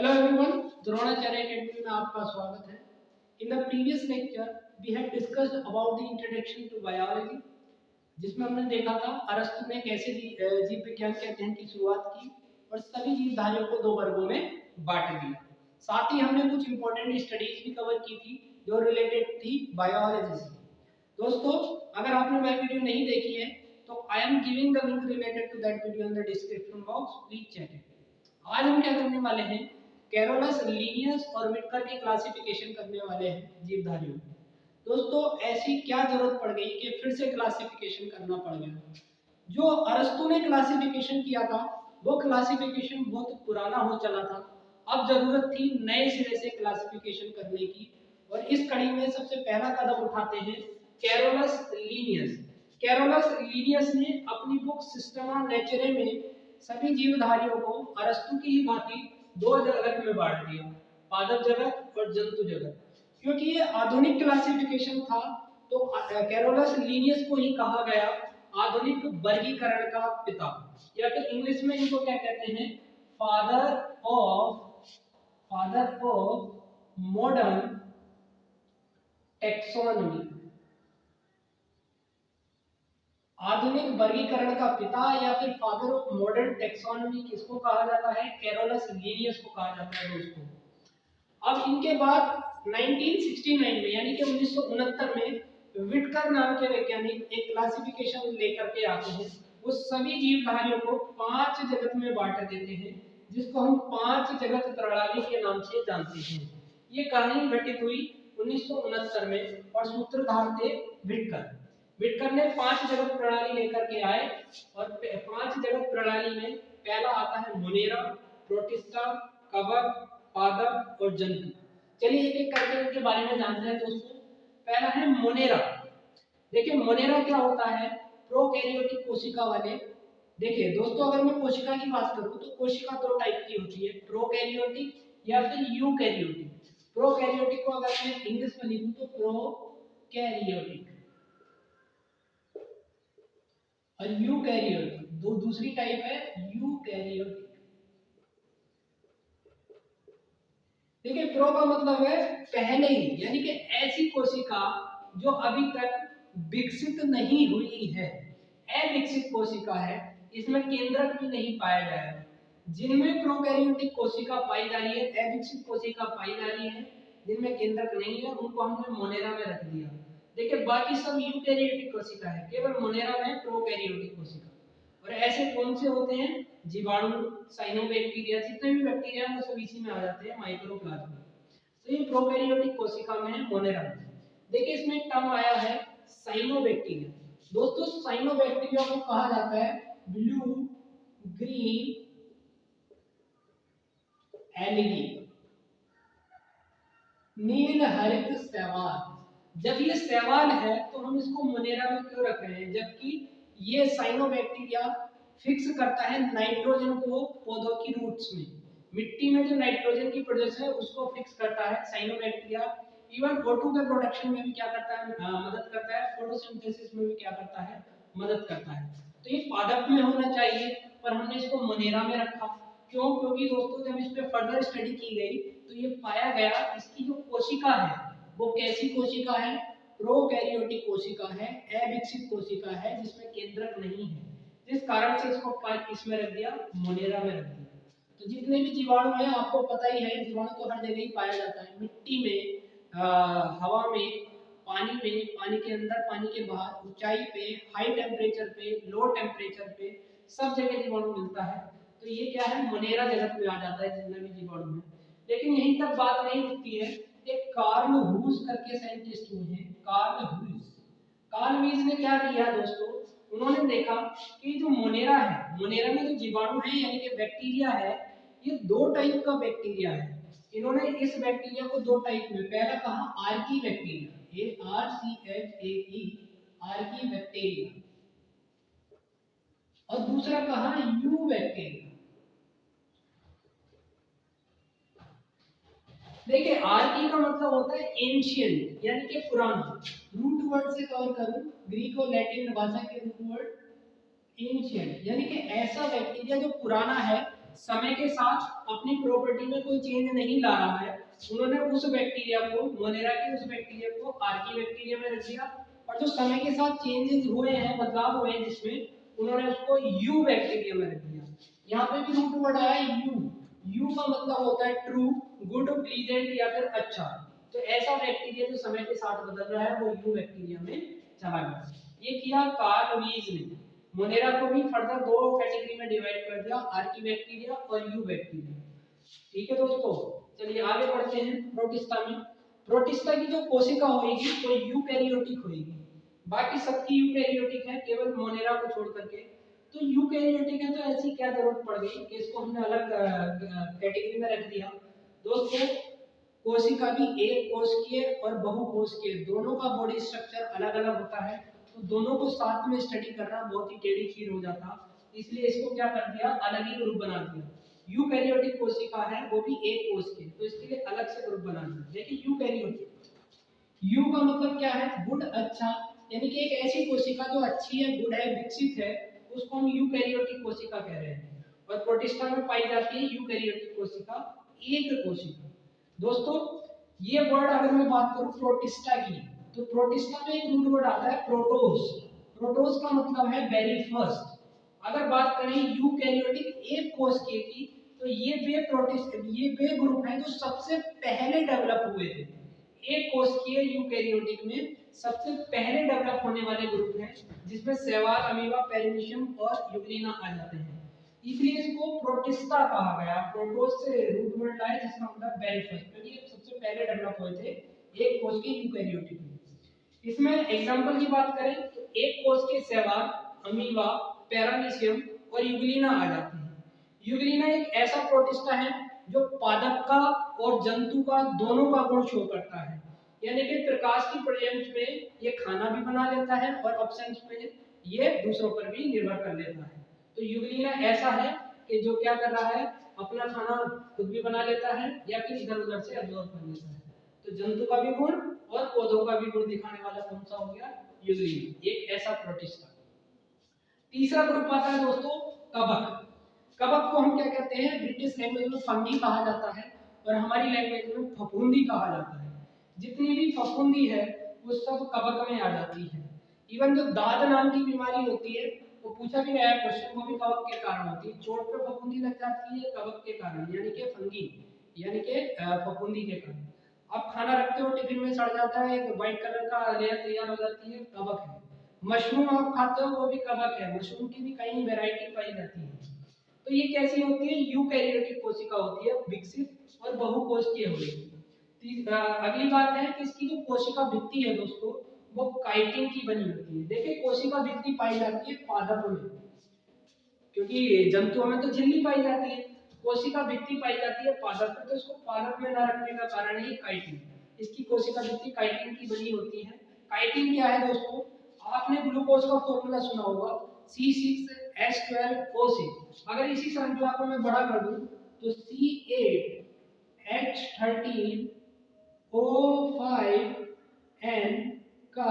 Hello everyone, Dronacharya academy में आपका स्वागत है। In the previous lecture, we had discussed about the introduction to biology, जिसमें हमने देखा था अरस्तु ने कैसे जीव विज्ञान के अध्ययन की शुरुआत की और सभी जीवधारियों को दो वर्गों में बांट दिया। साथ ही हमने कुछ इंपॉर्टेंट स्टडीज भी कवर की थी जो रिलेटेड थी बायोलॉजी से। दोस्तों, अगर आपने वह वीडियो नहीं देखी है तो I am giving the link related to that video in the description box, please check it. आज हम क्या करने वाले हैं, कैरोलस, लिनियस और विटकर की क्लासिफिकेशन करने वाले हैं जीवधारियों। दोस्तों, ऐसी क्या जरूरत पड़ गई कि फिर से क्लासिफिकेशन करना पड़ गया। जो अरस्तु ने क्लासिफिकेशन किया था वो क्लासिफिकेशन बहुत पुराना हो चला था। अब जरूरत थी नए सिरे से क्लासिफिकेशन करने की, और इस कड़ी में सबसे पहला कदम उठाते हैं कैरोलस लिनियस। कैरोलस लिनियस ने अपनी बुक सिस्टमा नेचुरे में सभी जीवधारियों को अरस्तु की ही भांति दो जगत में बांट दिया, पादप जगत और जंतु जगत। क्योंकि ये आधुनिक क्लासिफिकेशन था तो कैरोलस लिनियस को ही कहा गया आधुनिक वर्गीकरण का पिता, या फिर इंग्लिश में इनको क्या कहते हैं, फादर ऑफ मॉडर्न टेक्सोनॉमी। आधुनिक वर्गीकरण का पिता या फिर फादर ऑफ मॉडर्न टेक्सोनॉमी किसको कहा जाता है, कैरोलस लिनियस को कहा जाता है दोस्तों। अब इनके बाद 1969 में यानी कि 1969 में विटकर नाम के वैज्ञानिक एक क्लासिफिकेशन लेकर के आते हैं। वो सभी जीवधारियों को 5 जगत में बांट देते हैं, जिसको हम 5 जगत प्रणाली के नाम से जानते हैं। ये कहानी घटित हुई 1969 में और सूत्रधार थे विटकर। विटकर ने 5 जगत प्रणाली लेकर के आए और 5 जगत प्रणाली में पहला आता है मोनेरा, प्रोटिस्टा, कवक, पादप और जंतु। चलिए एक एक करके इनके बारे में जानते हैं दोस्तों। पहला है मोनेरा। देखिए मोनेरा क्या होता है, प्रोकैरियोटिक कोशिका वाले। देखिए दोस्तों, अगर मैं कोशिका की बात करूं तो कोशिका दो टाइप की होती है, प्रोकैरियोटिक या फिर यूकैरियोटिक। प्रोकैरियोटिक को अगर मैं इंग्लिश में लिखूं तो प्रोकैरियोटिक, और यूकैरियोटिक दूसरी टाइप है यूकैरियोटिक। देखिए प्रो का मतलब है पहले ही, यानी कि ऐसी कोशिका जो अभी तक विकसित नहीं हुई है, अविकसित कोशिका है, इसमें केंद्रक भी नहीं पाया जाएगा। जिनमें प्रोकैरियोटिक कोशिका पाई जा रही है, अविकसित कोशिका पाई जा रही है, जिनमें केंद्रक नहीं है, उनको हमने मोनेरा में रख दिया। देखिए बाकी सब यूकैरियोटिक कोशिका है, केवल मोनेरा में प्रोकैरियोटिक कोशिका। और ऐसे कौन से होते हैं, जीवाणु, साइनोबैक्टीरिया, जितने भी बैक्टीरिया हैं वो सब इसी में आ जाते हैं, माइक्रोप्लाज्मा। तो ये प्रोकैरियोटिक कोशिका में है, मोनेरा में। देखिए इसमें एक टर्म आया है साइनोबैक्टीरिया। दोस्तों साइनोबैक्टीरिया को कहा जाता है ब्लू ग्रीन एलईडी, नील हरित शैवाल। जब ये शैवाल है तो हम इसको मोनेरा में क्यों रख रहे हैं, जबकि ये साइनोबैक्टीरिया फिक्स करता है नाइट्रोजन को पौधों की रूट्स में। मिट्टी में जो नाइट्रोजन की प्रोडक्शन है उसको फिक्स करता है साइनोबैक्टीरिया। इवन O2 के प्रोडक्शन में भी क्या करता है, मदद करता है। फोटोसिंथेसिस में भी क्या करता है, मदद करता है। तो ये पादप में होना चाहिए, पर हमने इसको मोनेरा में रखा। क्यों? क्योंकि दोस्तों जब इस पे फर्दर स्टडी की गई तो ये पाया गया इसकी जो कोशिका है वो कैसी कोशिका है, प्रोकैरियोटिक कोशिका है, अविकसित कोशिका है, जिसमें केंद्रक नहीं है, जिस कारण से इसको किसमें रख दिया, मोनेरा में रख दिया। तो जितने भी जीवाणु हैं आपको पता ही है, जीवाणु तो हर जगह ही पाया जाता है, मिट्टी में, हवा में, पानी में, पानी के अंदर, पानी के बाहर, ऊंचाई पे, हाई टेम्परेचर पे, लो टेम्परेचर पे, सब जगह जीवाणु मिलता है। तो ये क्या है, मोनेरा जगत में आ जाता है जितने भी जीवाणु हैं। लेकिन यहीं तक बात नहीं रुकती है। एक कार्ल हूस करके साइंटिस्ट हुए हैं, कार्ल हूस ने क्या किया दोस्तों, उन्होंने देखा कि जो मोनेरा है, मोनेरा में जो जीवाणु है यानी कि बैक्टीरिया है, ये दो टाइप का बैक्टीरिया है। इन्होंने इस बैक्टीरिया को दो टाइप में, पहला कहा Archie bacteria, ARCHAE, Archie bacteria, और दूसरा कहा यू बैक्टीरिया। देखिए आर्की का मतलब होता है एंशियंट, यानी कि पुराना। रूट वर्ड से कवर करूं, ग्रीक और लैटिन भाषा के रूट वर्ड एंशियंट, यानी कि ऐसा बैक्टीरिया जो पुराना है, समय के साथ अपनी प्रॉपर्टी में कोई चेंज नहीं ला रहा है, उन्होंने उस बैक्टीरिया को, मोनेरा के उस बैक्टीरिया को आर्की बैक्टीरिया में रख दिया, और जो समय के साथ चेंजेस हुए हैं, बदलाव हुए हैं जिसमें, उन्होंने उसको यू बैक्टीरिया में रख दिया। यहाँ पे भी रूट वर्ड आया यू। यू का मतलब होता है ट्रू, गुड, प्लीजेंट या फिर अच्छा। तो ऐसा बैक्टीरिया जो समय के साथ बदल रहा है वो यू बैक्टीरिया में चला गया। ये किया कार्ल वीज ने। मोनेरा को भी फर्दर दो कैटेगरी में डिवाइड कर दिया, आर्की बैक्टीरिया और यू बैक्टीरिया। ठीक है दोस्तों, चलिए आगे बढ़ते हैं। प्रोटिस्टा में, प्रोटिस्टा की जो कोशिका होगी वो यूकैरियोटिक होगी, बाकी सबकी यूकैरियोटिक है, केवल मोनेरा को छोड़ करके। तो यूकैरियोटिक है तो ऐसी क्या जरूरत पड़ गई कि इसको हमने अलग कैटेगरी में रख दिया। दोस्तों, कोशिका भी एक कोशिकीय और बहुकोशिकीय दोनों का बॉडी स्ट्रक्चर अलग अलग होता है, तो दोनों को साथ में स्टडी करना बहुत ही टेढ़ी खीर हो जाता, इसलिए इसको क्या कर दिया, अलग ही ग्रुप बना दिया। यूकैरियोटिक कोशिका है वो भी एक कोश की, तो इसके लिए अलग से ग्रुप बना दिया। देखिए यूकैरियोटिक, यू का मतलब क्या है, गुड, अच्छा, यानी कि एक ऐसी कोशिका जो अच्छी है, गुड है, विकसित है, उसको हम यूकैरियोटिक कोशिका कह रहे हैं। और प्रोटिस्टा में पाई जाती है यूकैरियोटिक कोशिका, एक कोशिका। दोस्तों, ये वर्ड अगर मैं बात करूं प्रोटिस्टा की, तो प्रोटिस्टा में एक रूट वर्ड आता है प्रोटोस। प्रोटोस का मतलब है वेरी फर्स्ट। अगर बात करें यूकैरियोटिक एक कोशिका की, तो ये वे ग्रुप हैं जो सबसे पहले डेवलप हुए थे। एक कोशिकीय यूकैरियोटिक में सबसे पहले डेवलप होने वाले ग्रुप हैं, जिसमें शैवाल, अमीबा, पेरिमीशियम और यूग्लिना आ जाते हैं। इसलिए इसको प्रोटिस्टा कहा गया। प्रोटोस से रूट वर्ड लाया जिसका मतलब वेरी फर्स्ट, क्योंकि ये सबसे पहले डेवलप हुए थे एक कोशिकीय यूकैरियोटिक में। इसमें एग्जांपल की बात करें तो एक कोशिकीय शैवाल, अमीबा, पेरिमीशियम और यूग्लिना आ जाते हैं। यूग्लिना एक ऐसा प्रोटिस्टा है जो पादप का और जंतु का दोनों का गुण शो करता है, यानी कि प्रकाश की प्रेजेंस में ये खाना भी बना लेता है और एब्सेंस में ये दूसरों पर भी निर्भर कर लेता है। तो यूग्लिना ऐसा है कि जो क्या कर रहा है, अपना खाना खुद भी बना लेता है या फिर इधर उधर से अब्जॉर्ब कर लेता है। तो जंतु का भी गुण और पौधों का भी गुण दिखाने वाला कौन सा हो गया, यूग्लिना, एक ऐसा प्रोटिस्टा। तीसरा ग्रुप आता है दोस्तों कवक। कवक को हम क्या कहते हैं, ब्रिटिश लैंग्वेज में फंगी कहा जाता है और हमारी लैंग्वेज में फफूंदी कहा जाता है। जितनी भी फफूंदी है वो सब कवक में आ जाती है। इवन जो दाद नाम की बीमारी होती है, वो पूछा भी गया है क्वेश्चन, वो भी कवक के कारण होती है। चोट पे फफूंदी लग जाती है कवक के कारण, यानी कि फंगी, यानी कि फफूंदी के कारण। अब खाना रखते हो टिफिन में सड़ जाता है, एक व्हाइट कलर का लेयर तैयार हो जाती है, कवक है। मशरूम आप खाते हो वो भी कवक है, मशरूम की भी कई वैरायटी पाई जाती है। तो ये कैसी होती है, यूकैरियोटिक कोशिका होती है, विकसित और बहुकोशिकीय होती है। अगली बात है कि इसकी जो कोशिका भित्ति है दोस्तों, वो काइटिन की बनी होती है। देखिए कोशिका भित्ति पाई जाती है पादप में, क्योंकि जंतुओं में तो झिल्ली पाई जाती है, कोशिका भित्ति पाई जाती है पादप में, तो इसको पादप में न रखने का कारण है काइटिन। इसकी कोशिका भित्ति काइटिन की बनी होती है। काइटिन क्या है दोस्तों, आपने ग्लूकोज का फॉर्मूला सुना होगा C6H12O6। अगर इसी श्रृंखला को मैं बड़ा कर दूं तो C8H13O5N का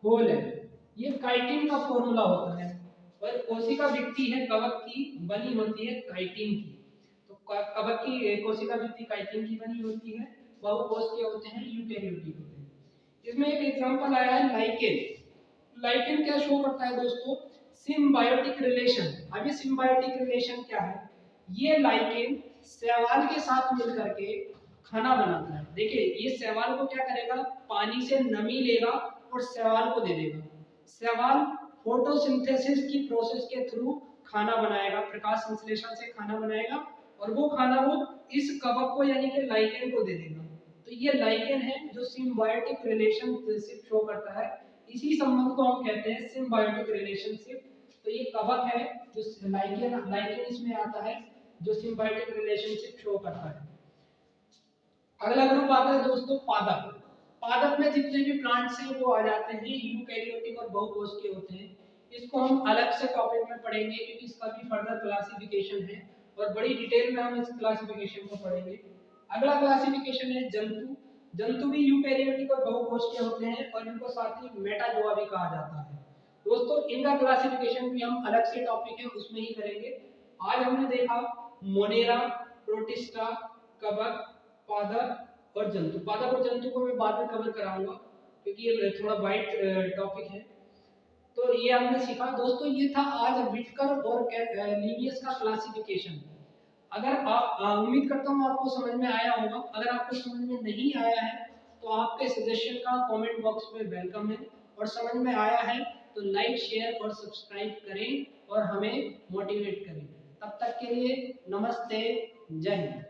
होल है, ये काइटिन का फॉर्मूला होता है। और कोशिका भित्ति है कवक की, बनी होती है काइटिन की। तो कवक की कोशिका भित्ति काइटिन की बनी होती है, बहुकोशिकीय होते हैं, यूकैरियोटिक होते हैं। इसमें एक एग्जांपल आया है लाइकेन। लाइकेन क्या शो करता है दोस्तों, सिम्बायोटिक रिलेशन। अब ये सिम्बायोटिक रिलेशन क्या है, ये लाइकेन शैवाल के साथ मिलकर के खाना बनाता है। देखिए ये शैवाल को क्या करेगा, पानी से नमी लेगा और शैवाल को दे देगा। शैवाल फोटोसिंथेसिस की प्रोसेस के थ्रू खाना बनाएगा, प्रकाश संश्लेषण से खाना बनाएगा, और वो खाना वो इस कवक को यानी कि लाइकेन को दे देगा। तो ये लाइकेन है जो सिम्बायोटिक रिलेशनशिप शो करता है। इसी संबंध को हम कहते हैं सिम्बायोटिक रिलेशनशिप। तो ये कवक है जो लाइकेन इसमें आता है, जो सिम्बायोटिक रिलेशनशिप शो करता है। अगला ग्रुप आता है दोस्तों पादप। पादप में जितने भी प्लांट्स हैं वो आ जाते हैं, यूकैरियोटिक और बहुकोशिकीय होते हैं। इसको हम अलग से टॉपिक में पढ़ेंगे क्योंकि इसका भी फर्दर क्लासिफिकेशन है और बड़ी डिटेल में हम इस क्लासिफिकेशन को पढ़ेंगे। अगला क्लासिफिकेशन है जंतु। जंतु भी यूकैरियोटिक और बहुकोशिकीय होते हैं और इनको साथ ही मेटाजोआ भी कहा जाता है। दोस्तों इनका क्लासिफिकेशन भी हम अलग से टॉपिक है उसमें ही करेंगे। आज हमने देखा मोनेरा, प्रोटिस्टा, कवक, पादप और जंतु। पादप और जंतु को मैं बाद में कवर कराऊंगा क्योंकि ये थोड़ा वाइड टॉपिक है। तो ये हमने सीखा दोस्तों, ये था आज व्हिटकर और लीनियस का क्लासिफिकेशन। अगर आप उम्मीद करता हूँ आपको समझ में आया होगा। अगर आपको समझ में नहीं आया है तो आपके सजेशन का कमेंट बॉक्स में वेलकम है, और समझ में आया है तो लाइक, शेयर और सब्सक्राइब करें और हमें मोटिवेट करें। तब तक के लिए नमस्ते, जय हिंद।